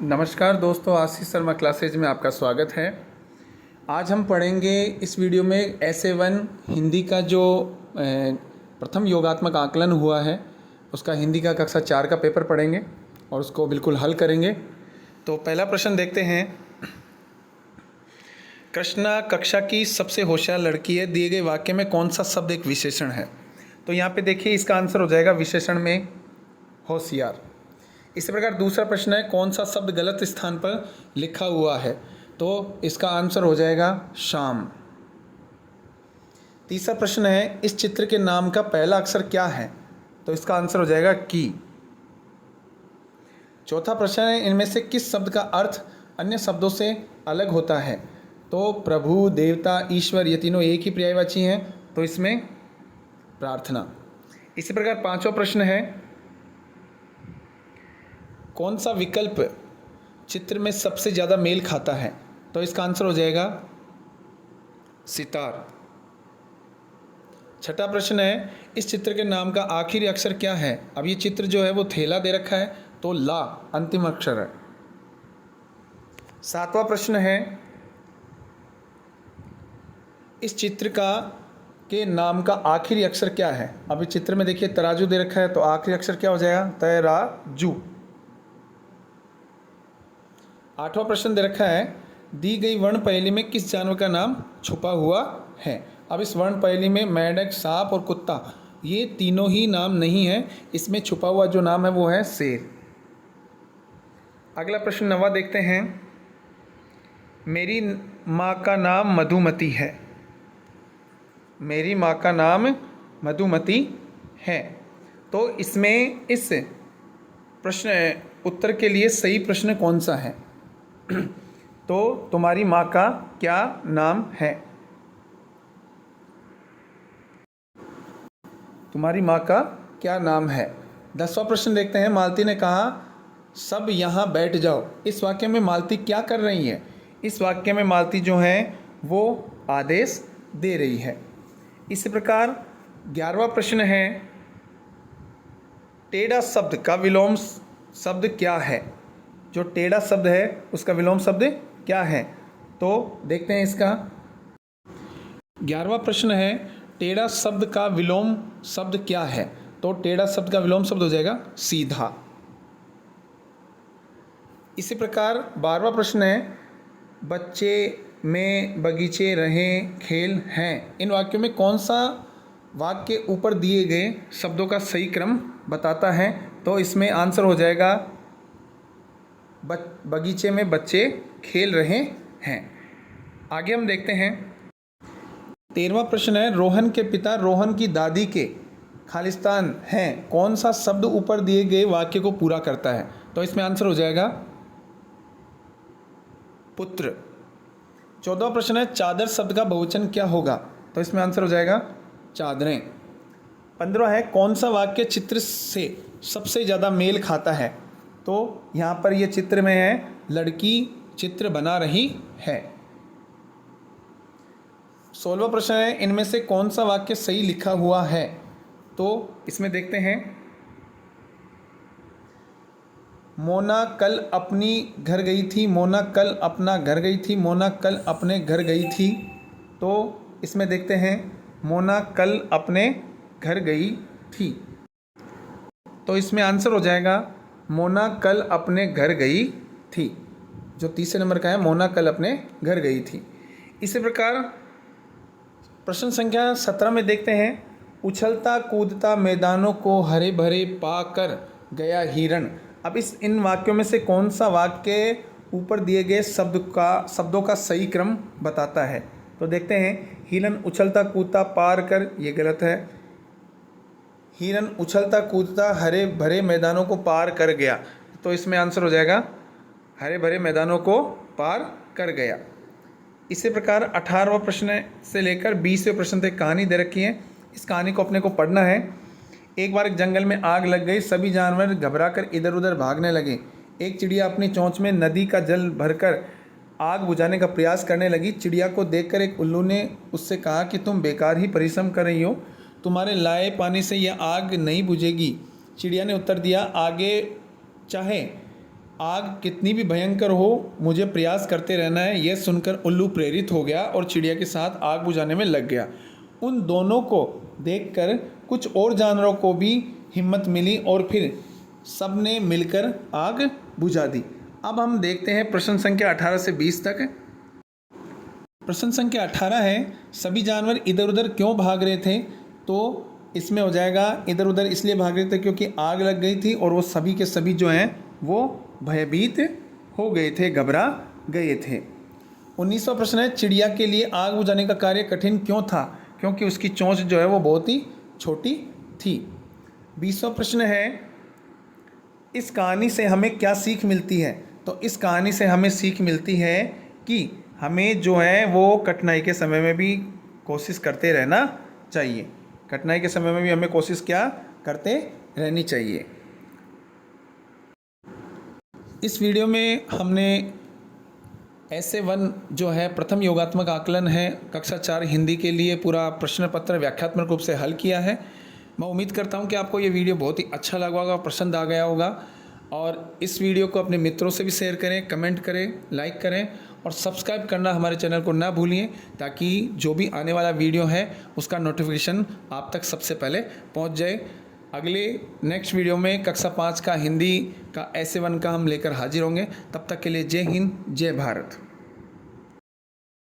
नमस्कार दोस्तों, आशीष शर्मा क्लासेज में आपका स्वागत है। आज हम पढ़ेंगे इस वीडियो में SA1 हिंदी का जो प्रथम योगात्मक आकलन हुआ है उसका हिंदी का कक्षा 4 का पेपर पढ़ेंगे और उसको बिल्कुल हल करेंगे। तो पहला प्रश्न देखते हैं। कृष्णा कक्षा की सबसे होशियार लड़की है, दिए गए वाक्य में कौन सा शब्द एक विशेषण है? तो यहाँ पे देखिए इसका आंसर हो जाएगा विशेषण में होशियार। इसी प्रकार दूसरा प्रश्न है, कौन सा शब्द गलत स्थान पर लिखा हुआ है? तो इसका आंसर हो जाएगा शाम। तीसरा प्रश्न है, इस चित्र के नाम का पहला अक्षर क्या है? तो इसका आंसर हो जाएगा की। चौथा प्रश्न है, इनमें से किस शब्द का अर्थ अन्य शब्दों से अलग होता है? तो प्रभु, देवता, ईश्वर ये तीनों एक ही पर्यायवाची हैं, तो इसमें प्रार्थना। इसी प्रकार पांचवा प्रश्न है, कौन सा विकल्प चित्र में सबसे ज़्यादा मेल खाता है? तो इसका आंसर हो जाएगा सितार। छठा प्रश्न है, इस चित्र के नाम का आखिरी अक्षर क्या है? अब ये चित्र जो है वो थेला दे रखा है, तो ला अंतिम अक्षर है। सातवां प्रश्न है, इस चित्र के नाम का आखिरी अक्षर क्या है? अब इस चित्र में देखिए तराजू दे रखा है, तो आखिरी अक्षर क्या हो जाएगा? तराजू। आठवां प्रश्न दे रखा है, दी गई वर्ण पहेली में किस जानवर का नाम छुपा हुआ है? अब इस वर्ण पहेली में मेंढक, सांप और कुत्ता ये तीनों ही नाम नहीं है, इसमें छुपा हुआ जो नाम है वो है शेर। अगला प्रश्न 9वां देखते हैं, मेरी माँ का नाम मधुमती है। मेरी माँ का नाम मधुमती है, तो इसमें इस प्रश्न उत्तर के लिए सही प्रश्न कौन सा है? तो तुम्हारी माँ का क्या नाम है? तुम्हारी माँ का क्या नाम है? 10वां प्रश्न देखते हैं, मालती ने कहा सब यहाँ बैठ जाओ। इस वाक्य में मालती क्या कर रही है? इस वाक्य में मालती जो है वो आदेश दे रही है। इसी प्रकार 11वां प्रश्न है, टेढ़ा शब्द का विलोम शब्द क्या है? जो टेढ़ा शब्द है उसका विलोम शब्द क्या है? तो देखते हैं इसका। 11वां प्रश्न है, टेढ़ा शब्द का विलोम शब्द क्या है? तो टेढ़ा शब्द का विलोम शब्द हो जाएगा सीधा। इसी प्रकार 12वां प्रश्न है, बच्चे में बगीचे रहें खेल हैं। इन वाक्यों में कौन सा वाक्य ऊपर दिए गए शब्दों का सही क्रम बताता है? तो इसमें आंसर हो जाएगा बगीचे में बच्चे खेल रहे हैं। आगे हम देखते हैं 13वां प्रश्न है, रोहन के पिता रोहन की दादी के खालिस्तान हैं। कौन सा शब्द ऊपर दिए गए वाक्य को पूरा करता है? तो इसमें आंसर हो जाएगा पुत्र। 14वां प्रश्न है, चादर शब्द का बहुवचन क्या होगा? तो इसमें आंसर हो जाएगा चादरें। 15वां है, कौन सा वाक्य चित्र से सबसे ज़्यादा मेल खाता है? तो यहाँ पर ये चित्र में है, लड़की चित्र बना रही है। 16वां प्रश्न है, इनमें से कौन सा वाक्य सही लिखा हुआ है? तो इसमें देखते हैं, मोना कल अपनी घर गई थी। मोना कल अपना घर गई थी। मोना कल अपने घर गई थी। तो इसमें देखते हैं, मोना कल अपने घर गई थी। तो इसमें आंसर हो जाएगा मोना कल अपने घर गई थी। जो तीसरे नंबर का है, मोना कल अपने घर गई थी। इसी प्रकार प्रश्न संख्या 17 में देखते हैं, उछलता कूदता मैदानों को हरे भरे पाकर गया हिरण। अब इन वाक्यों में से कौन सा वाक्य ऊपर दिए गए शब्दों का सही क्रम बताता है? तो देखते हैं, हिरण उछलता कूदता पार कर, ये गलत है। हिरण उछलता कूदता हरे भरे मैदानों को पार कर गया, तो इसमें आंसर हो जाएगा हरे भरे मैदानों को पार कर गया। इसी प्रकार 18वां प्रश्न से लेकर 20वें प्रश्न तक कहानी दे रखी है। इस कहानी को अपने को पढ़ना है। एक बार एक जंगल में आग लग गई, सभी जानवर घबराकर इधर उधर भागने लगे। एक चिड़िया अपनी चोंच में नदी का जल भरकर आग बुझाने का प्रयास करने लगी। चिड़िया को देखकर एक उल्लू ने उससे कहा कि तुम बेकार ही परिश्रम कर रही हो, तुम्हारे लाए पानी से यह आग नहीं बुझेगी। चिड़िया ने उत्तर दिया, आगे चाहे आग कितनी भी भयंकर हो मुझे प्रयास करते रहना है। यह सुनकर उल्लू प्रेरित हो गया और चिड़िया के साथ आग बुझाने में लग गया। उन दोनों को देखकर कुछ और जानवरों को भी हिम्मत मिली और फिर सब ने मिलकर आग बुझा दी। अब हम देखते हैं प्रश्न संख्या 18 से 20 तक। प्रश्न संख्या 18 है, सभी जानवर इधर उधर क्यों भाग रहे थे? तो इसमें हो जाएगा इधर उधर इसलिए भाग रहे थे क्योंकि आग लग गई थी और वो सभी के सभी जो हैं वो भयभीत हो गए थे, घबरा गए थे। 19वां प्रश्न है, चिड़िया के लिए आग बुझाने का कार्य कठिन क्यों था? क्योंकि उसकी चोंच जो है वो बहुत ही छोटी थी। 20वां प्रश्न है, इस कहानी से हमें क्या सीख मिलती है? तो इस कहानी से हमें सीख मिलती है कि हमें जो है वो कठिनाई के समय में भी कोशिश करते रहना चाहिए। कठिनाई के समय में भी हमें कोशिश क्या करते रहनी चाहिए। इस वीडियो में हमने ऐसे 1 जो है प्रथम योगात्मक आकलन है कक्षा 4 हिंदी के लिए पूरा प्रश्न पत्र व्याख्यात्मक रूप से हल किया है। मैं उम्मीद करता हूं कि आपको ये वीडियो बहुत ही अच्छा लगा होगा, पसंद आ गया होगा। और इस वीडियो को अपने मित्रों से भी शेयर करें, कमेंट करें, लाइक करें और सब्सक्राइब करना हमारे चैनल को ना भूलिए, ताकि जो भी आने वाला वीडियो है उसका नोटिफिकेशन आप तक सबसे पहले पहुंच जाए। अगले नेक्स्ट वीडियो में कक्षा 5 का हिंदी का ऐसे 1 का हम लेकर हाजिर होंगे। तब तक के लिए जय हिंद, जय भारत।